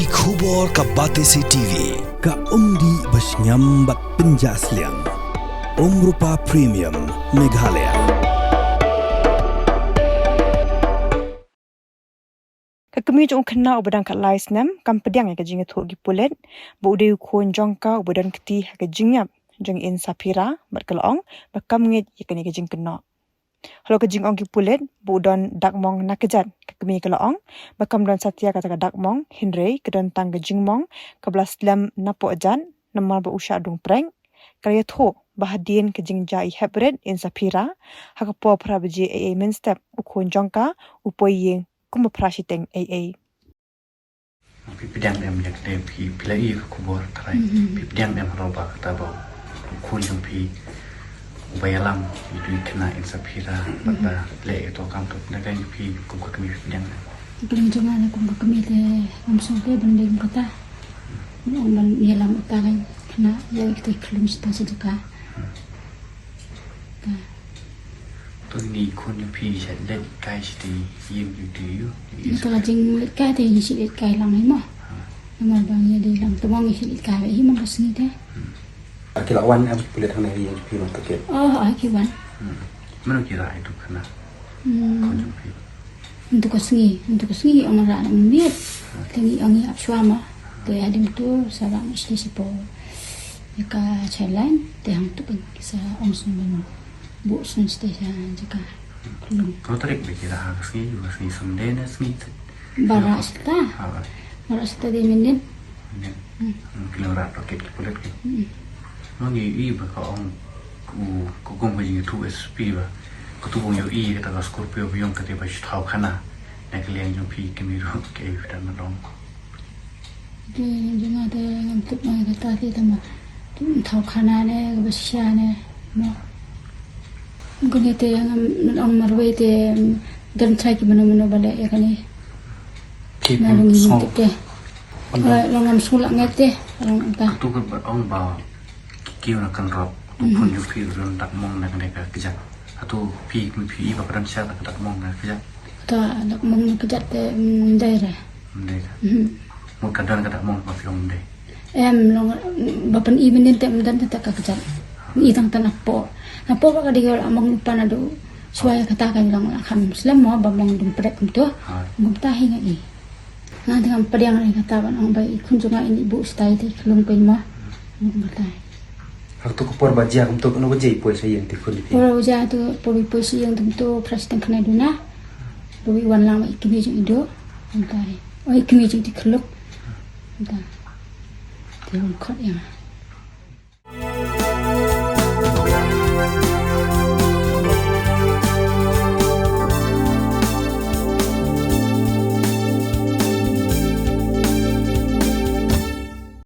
Ki khubor ka Batesi TV ka umdi basnyambak penjaslian Rupa Premium Meghalaya. Kami jong kena ubadang kat lais nam kam pedang ka jinga thok gi pulet bu de khon jong ka ubadan kti ka jingap jong in sapira berkelong bakam ngit yakani ka jing kena halo ka jing ong gi pulet bu don dakmong nakajat kami kelong bakam don satya kata ka dakmong hinre kedon tang ka jingmong ka blaslam napo ajan namal ba usha dong prank kaya tho bahadien ka jing jai hebred in sapira ha ka po prabaji a main step u khon jong ka upoyeng kuma prashiteng AA. Pipidang em yak te pi pilai kubor trai pipidang em roba kata bau kun jong pi bayalam itu kena insapira pada le itu kam tu naga pi kum kami pipidang Keling jangan kum kami te amsong te bendeng kata man yalam utakan kena yang kita kelim sta sedekah tôi nghĩ con những phi sẽ lên cái gì im như thế kalau jing kai te isi let kai lang ni mo nama bang ya di lang tumang isi let kai hi man pasni te Kilawan em boleh thang này yang phi mang terkait. ai kiwan mana kira itu kena con những phi untuk kesengi orang ra nak miet tengi angi apswama te adim tu sarang mesti sipo ka challenge te hang tu sa ongsun ben bu sun station jika belum kau tarik berkira harus ni semdena sini bara sta de minin kilo rat roket kulit ke mangi i ba ka ong ku gong ba jing tu sp ba ku tu bong yo i ka ta scorpio biong ka te ba thau khana na kliang jong pi ke mi ro ke ta ma dong de jangan ada untuk mai kata te tama tu thau khana ne ba sha ne mo gune te ang marway te dan chai ki mano bale ya kani na lungi te langam sulak ngete lang ta tu ka ong ba kiu na kan rop pun ju pi ron tak mong na ka kejat atau pi ba peran sya tak mong na kejat ta dak mong kejat te daerah ndai mo kadang ka tak mong pa film dai long bapan ibinin te dan ta ka kejat ni tang tanah po ka digol among panado suaya katakan lang kham slam mo babang dum prek to ngum tahi ngai na dengan pediang ni katawan ang bai kunjunga ini ibu stai te klung pen ma ngum tai Hak tu kupor bajia untuk no bajai poi saya yang tikun di. poro ja tu pori posi yang tentu presiden kena duna bui wan lang ikimi jing indo ngum tai ikimi jing di kluk ngum tai khot yang